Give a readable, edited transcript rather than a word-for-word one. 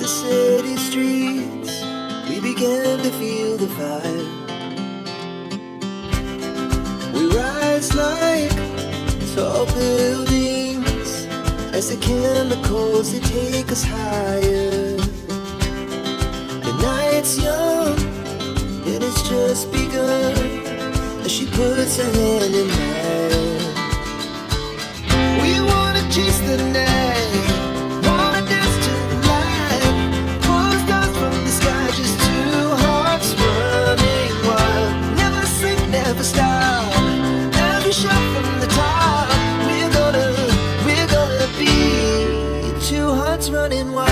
the city streets, we began to feel the fire. We rise like tall buildings as the chemicals, they take us higher. The night's young and it's just begun as she puts her hand in mine. We wanna chase the night, wanna dance to the light, pull stars from the sky, just two hearts running wild. Never sleep, never stop, every shot from the top. We're gonna be two hearts running wild.